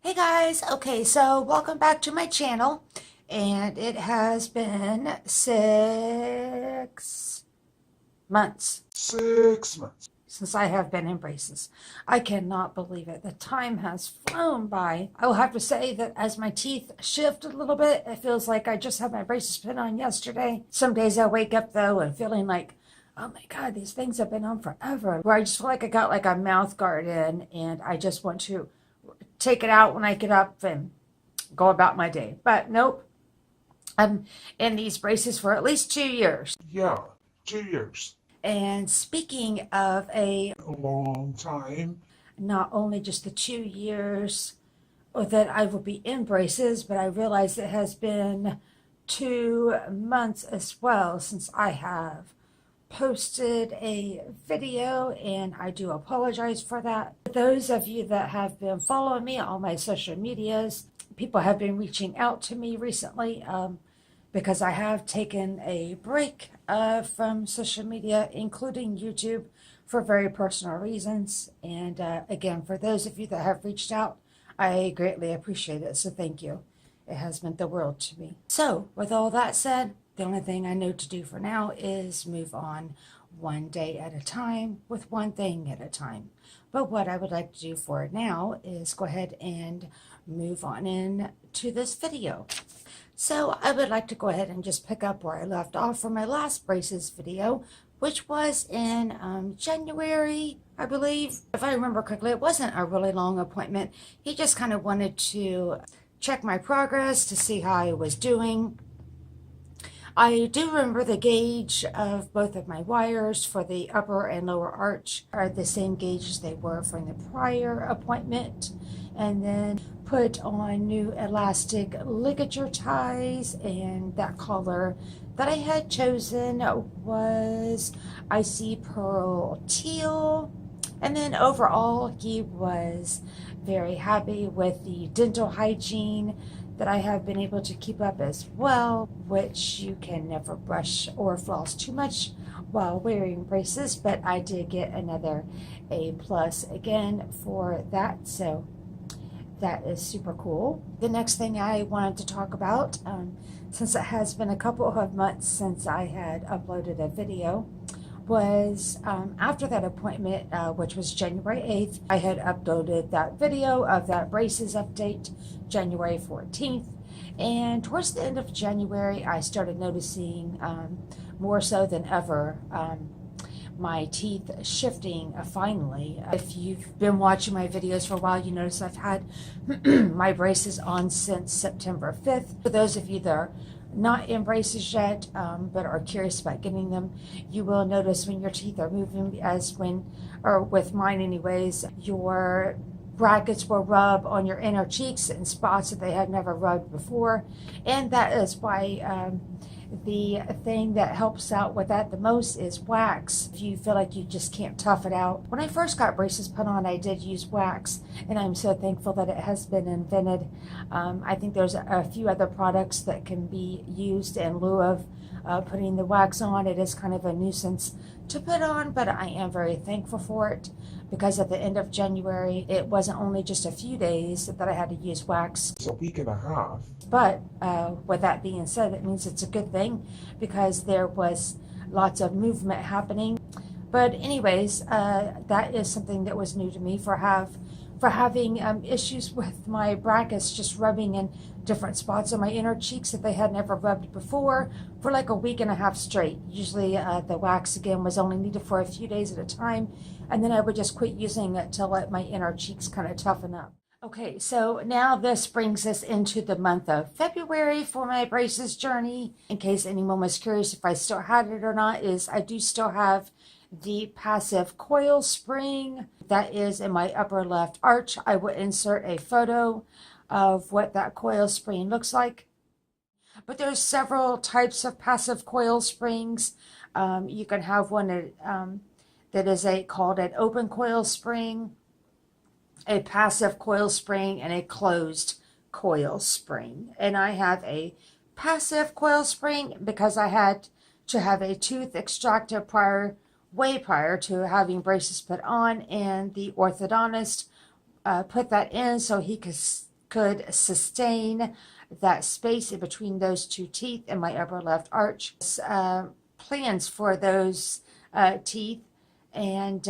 Hey guys, okay, so welcome back to my channel, and it has been 6 months 6 months. since I have been in braces. I cannot believe it. The time has flown by. I will have to say that as my teeth shift a little bit, it feels like I just had my braces put on yesterday. Some days I wake up though and feeling like, oh my God, these things have been on forever. Where I just feel like I got like a mouth guard in and I just want to take it out when I get up and go about my day. But nope, I'm in these braces for at least 2 years. Yeah, 2 years. And speaking of A long time. not only just the 2 years that I will be in braces, but I realize it has been 2 months as well since I have posted a video, and I do apologize for that. For those of you that have been following me on my social medias, people have been reaching out to me recently because I have taken a break from social media, including YouTube, for very personal reasons. And again, for those of you that have reached out, I greatly appreciate it. So thank you. It has meant the world to me. So with all that said, the only thing I know to do for now is move on one day at a time with one thing at a time. But what I would like to do for now is go ahead and move on into this video. So I would like to go ahead and just pick up where I left off from my last braces video, which was in January, I believe. If I remember correctly, it wasn't a really long appointment. He just kind of wanted to check my progress to see how I was doing. I do remember the gauge of both of my wires for the upper and lower arch are the same gauge as they were from the prior appointment, and then put on new elastic ligature ties, and that color that I had chosen was icy pearl teal. And then overall, he was very happy with the dental hygiene that I have been able to keep up as well, which you can never brush or floss too much while wearing braces, but I did get another A+ again for that, so that is super cool. The next thing I wanted to talk about, since it has been a couple of months since I had uploaded a video, was after that appointment, which was January 8th, I had uploaded that video of that braces update January 14th. And towards the end of January, I started noticing more so than ever my teeth shifting finally. If you've been watching my videos for a while, you notice I've had my braces on since September 5th. For those of you that are not in braces yet, but are curious about getting them, you will notice when your teeth are moving, or with mine anyways, your brackets will rub on your inner cheeks in spots that they had never rubbed before. And that is why the thing that helps out with that the most is wax. If you feel like you just can't tough it out. When I first got braces put on, I did use wax, and I'm so thankful that it has been invented. I think there's a few other products that can be used in lieu of putting the wax on. It is kind of a nuisance to put on, but I am very thankful for it, because at the end of January, it wasn't only just a few days that I had to use wax. It's a week and a half. But with that being said, it means it's a good thing, because there was lots of movement happening. But anyways, that is something that was new to me for having issues with my brackets just rubbing in different spots on my inner cheeks that they had never rubbed before for like a week and a half straight. Usually the wax again was only needed for a few days at a time, and then I would just quit using it to let my inner cheeks kind of toughen up. Okay, so now this brings us into the month of February for my braces journey. In case anyone was curious if I still had it or not, I do still have the passive coil spring that is in my upper left arch. I will insert a photo of what that coil spring looks like. But there's several types of passive coil springs. You can have one that is called an open coil spring, a passive coil spring, and a closed coil spring. And I have a passive coil spring because I had to have a tooth extracted way prior to having braces put on, and the orthodontist put that in so he could could sustain that space in between those two teeth in my upper left arch. Plans for those teeth, and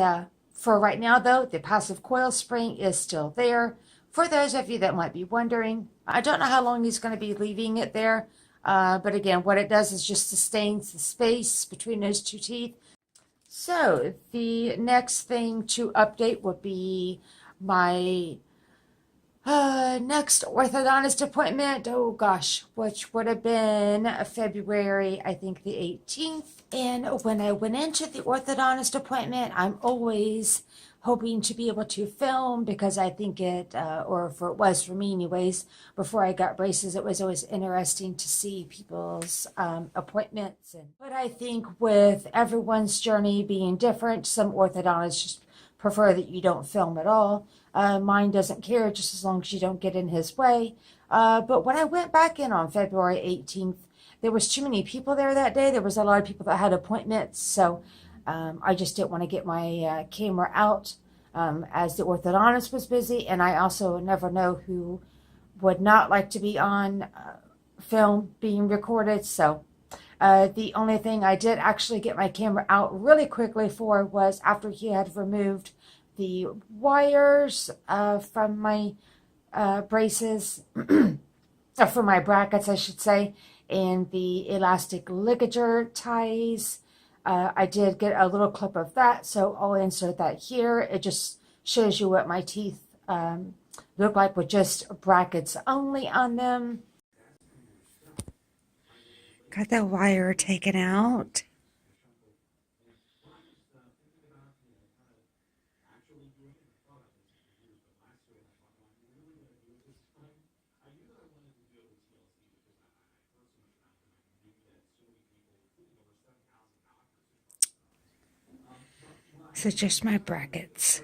for right now though, the passive coil spring is still there. For those of you that might be wondering, I don't know how long he's going to be leaving it there, but again, what it does is just sustains the space between those two teeth. So the next thing to update would be my next orthodontist appointment. Oh gosh, which would have been February, I think the 18th. And when I went into the orthodontist appointment, I'm always hoping to be able to film, because I think it, or for it was for me anyways, before I got braces, it was always interesting to see people's appointments. But I think with everyone's journey being different, some orthodontists just prefer that you don't film at all. Mine doesn't care, just as long as you don't get in his way. But when I went back in on February 18th, there was too many people there that day. There was a lot of people that had appointments, so I just didn't want to get my camera out as the orthodontist was busy, and I also never know who would not like to be on film being recorded. So the only thing I did actually get my camera out really quickly for was after he had removed the wires from my braces, from my brackets, I should say, and the elastic ligature ties. I did get a little clip of that, so I'll insert that here. It just shows you what my teeth look like with just brackets only on them. Got the wire taken out. So just my brackets.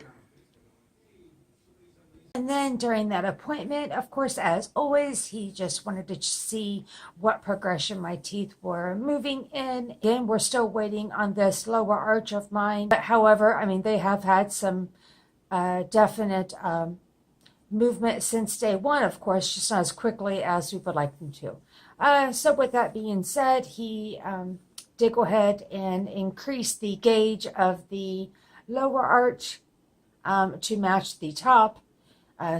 And then during that appointment, of course, as always, he just wanted to see what progression my teeth were moving in. Again, we're still waiting on this lower arch of mine. But however, I mean, they have had some definite movement since day one, of course, just not as quickly as we would like them to. So with that being said, he did go ahead and increase the gauge of the lower arch to match the top.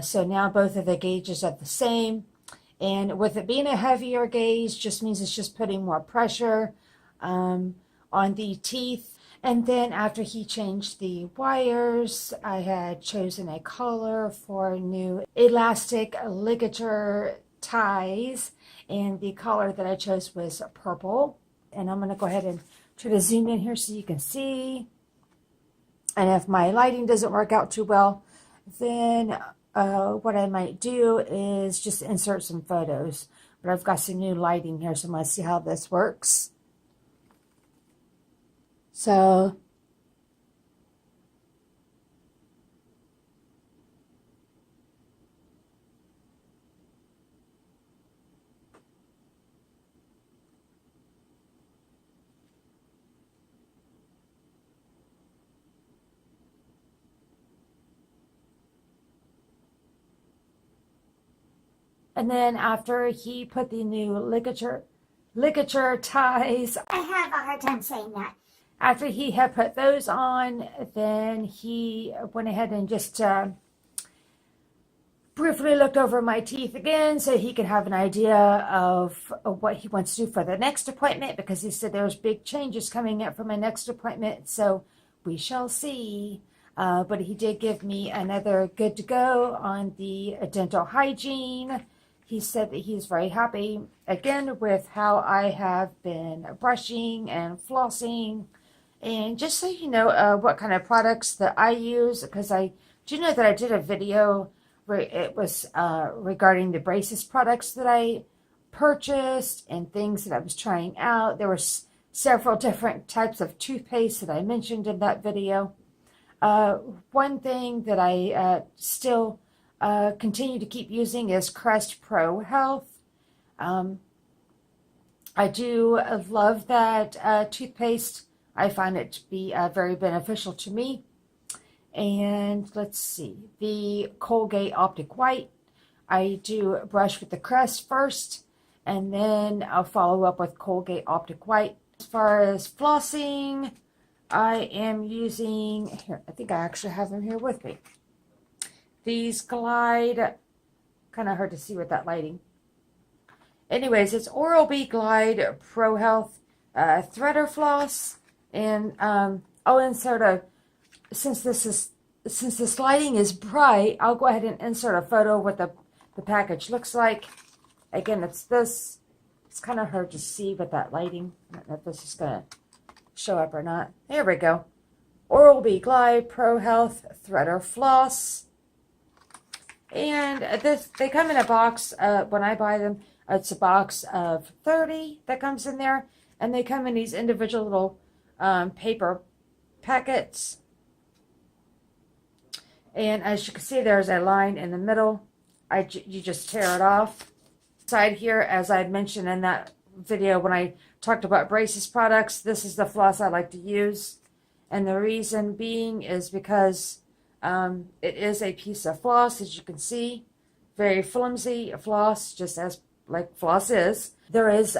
So now both of the gauges are the same. And with it being a heavier gauge, just means it's just putting more pressure on the teeth. And then after he changed the wires, I had chosen a color for new elastic ligature ties. And the color that I chose was purple. And I'm going to go ahead and try to zoom in here so you can see. And if my lighting doesn't work out too well, then what I might do is just insert some photos. But I've got some new lighting here, so I'm going to see how this works. So and then after he put the new ligature ties, I have a hard time saying that. After he had put those on, then he went ahead and just briefly looked over my teeth again so he could have an idea of what he wants to do for the next appointment, because he said there's big changes coming up for my next appointment. So we shall see. But he did give me another good to go on the dental hygiene. He said that he's very happy, again, with how I have been brushing and flossing. And just so you know what kind of products that I use, because I do know that I did a video where it was regarding the braces products that I purchased and things that I was trying out. There were several different types of toothpaste that I mentioned in that video. One thing that I still continue to keep using is Crest Pro Health. I do love that toothpaste. I find it to be very beneficial to me. And let's see, the Colgate Optic White. I do brush with the crest first, and then I'll follow up with Colgate Optic White. As far as flossing, I am using, here, I think I actually have them here with me. These Glide, kind of hard to see with that lighting. Anyways, it's Oral-B Glide Pro Health Threader Floss. And I'll insert since this lighting is bright, I'll go ahead and insert a photo of what the package looks like. Again, it's this. It's kind of hard to see with that lighting. I don't know if this is going to show up or not. There we go. Oral-B Glide Pro Health Threader Floss. And they come in a box. When I buy them, it's a box of 30 that comes in there. And they come in these individual little paper packets. And as you can see, there's a line in the middle. You just tear it off. Side here, as I mentioned in that video when I talked about braces products, this is the floss I like to use. And the reason being is because it is a piece of floss, as you can see. Very flimsy floss, just as like floss is. There is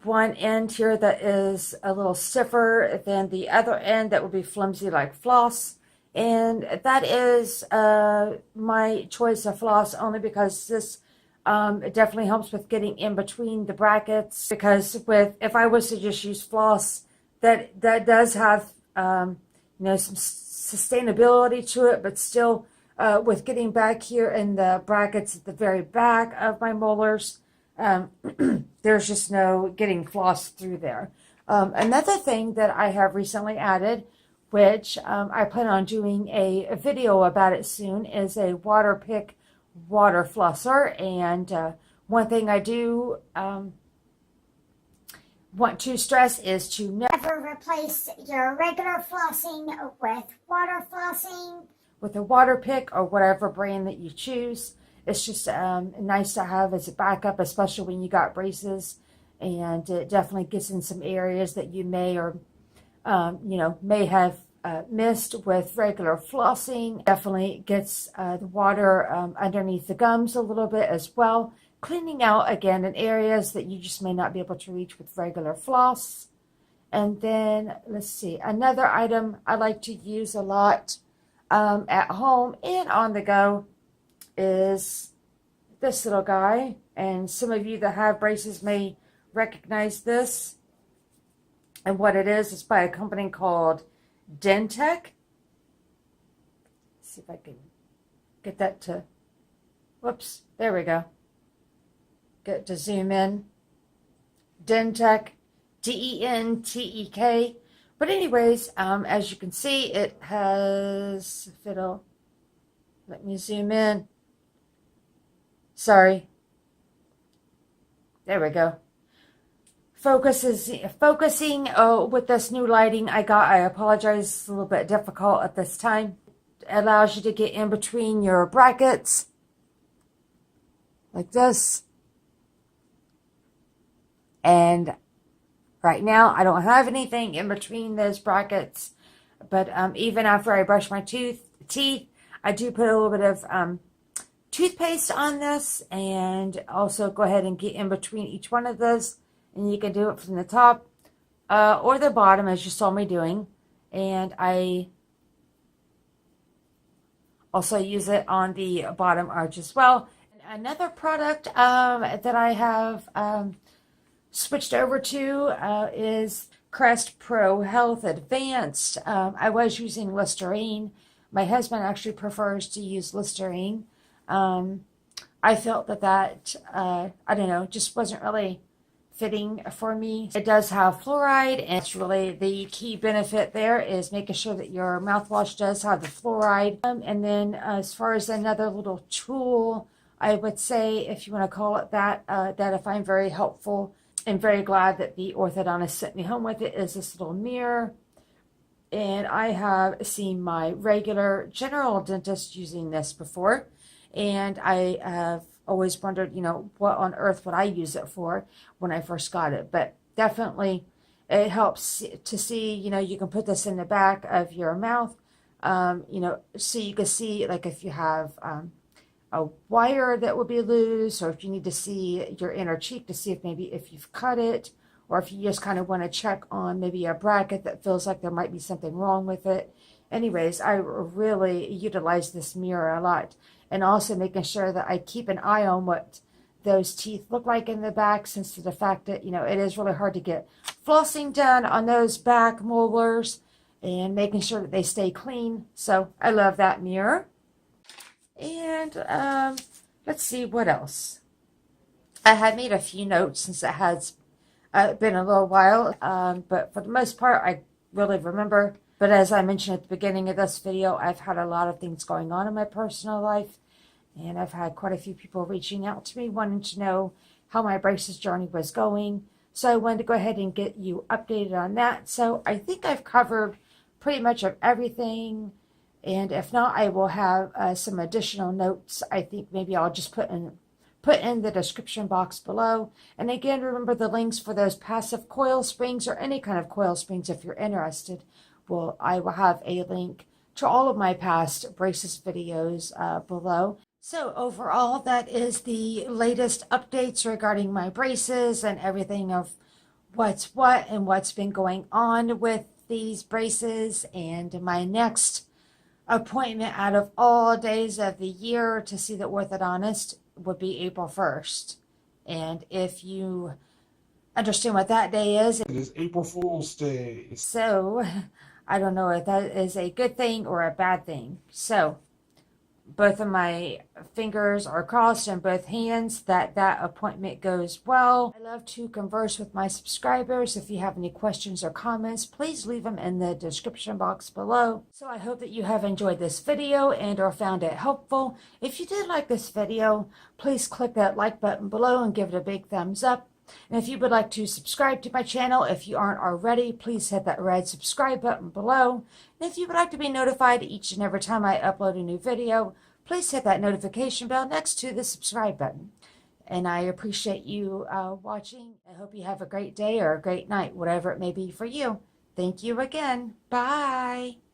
one end here that is a little stiffer than the other end that would be flimsy like floss. And that is my choice of floss only because this it definitely helps with getting in between the brackets. Because if I was to just use floss, that does have some sustainability to it, but still with getting back here in the brackets at the very back of my molars, there's just no getting floss through there. Another thing that I have recently added, which I plan on doing a video about it soon, is a Waterpik water flosser. And one thing I do want to stress is to Never replace your regular flossing with water flossing. with a Waterpik or whatever brand that you choose. It's just nice to have as a backup, especially when you got braces, and it definitely gets in some areas that you may or may have missed with regular flossing. Definitely gets the water underneath the gums a little bit as well, cleaning out again in areas that you just may not be able to reach with regular floss. And then let's see, another item I like to use a lot at home and on the go is this little guy. And some of you that have braces may recognize this. And what it is by a company called Dentec. See if I can get that to, whoops, there we go. Get it to zoom in. Dentec, D-E-N-T-E-K. But anyways, as you can see, it has, if it'll let me zoom in. Sorry. There we go. Focusing with this new lighting I got. I apologize, it's a little bit difficult at this time. It allows you to get in between your brackets like this. And right now I don't have anything in between those brackets, but even after I brush my teeth, I do put a little bit of toothpaste on this, and also go ahead and get in between each one of those. And you can do it from the top or the bottom, as you saw me doing. And I also use it on the bottom arch as well. And another product that I have switched over to is Crest Pro Health Advanced. I was using Listerine. My husband actually prefers to use Listerine. I felt that I don't know, just wasn't really fitting for me. It does have fluoride, and it's really the key benefit there is making sure that your mouthwash does have the fluoride. And then as far as another little tool, I would say, if you want to call it that, that I find very helpful and very glad that the orthodontist sent me home with it, is this little mirror. And I have seen my regular general dentist using this before, and I have always wondered, what on earth would I use it for when I first got it. But definitely it helps to see, you can put this in the back of your mouth, so you can see, like if you have a wire that would be loose, or if you need to see your inner cheek to see if maybe if you've cut it, or if you just kind of want to check on maybe a bracket that feels like there might be something wrong with it. Anyways, I really utilize this mirror a lot, and also making sure that I keep an eye on what those teeth look like in the back, since of the fact that, you know, it is really hard to get flossing done on those back molars, and making sure that they stay clean. So I love that mirror. And let's see what else. I had made a few notes since it has been a little while, but for the most part, I really remember. But as I mentioned at the beginning of this video, I've had a lot of things going on in my personal life, and I've had quite a few people reaching out to me wanting to know how my braces journey was going. So I wanted to go ahead and get you updated on that. So I think I've covered pretty much of everything. And if not, I will have some additional notes. I think maybe I'll just put in the description box below. And again, remember the links for those passive coil springs or any kind of coil springs if you're interested. Well, I will have a link to all of my past braces videos below. So overall, that is the latest updates regarding my braces and everything of what's what and what's been going on with these braces. And my next appointment out of all days of the year to see the orthodontist would be April 1st. And if you understand what that day is, It is April Fool's Day. so I don't know if that is a good thing or a bad thing. So both of my fingers are crossed and both hands that that appointment goes well. I love to converse with my subscribers. If you have any questions or comments, please leave them in the description box below. So I hope that you have enjoyed this video and or found it helpful. If you did like this video, please click that like button below and give it a big thumbs up. And if you would like to subscribe to my channel, if you aren't already, please hit that red subscribe button below. And if you would like to be notified each and every time I upload a new video, please hit that notification bell next to the subscribe button. And I appreciate you watching. I hope you have a great day or a great night, whatever it may be for you. Thank you again. Bye.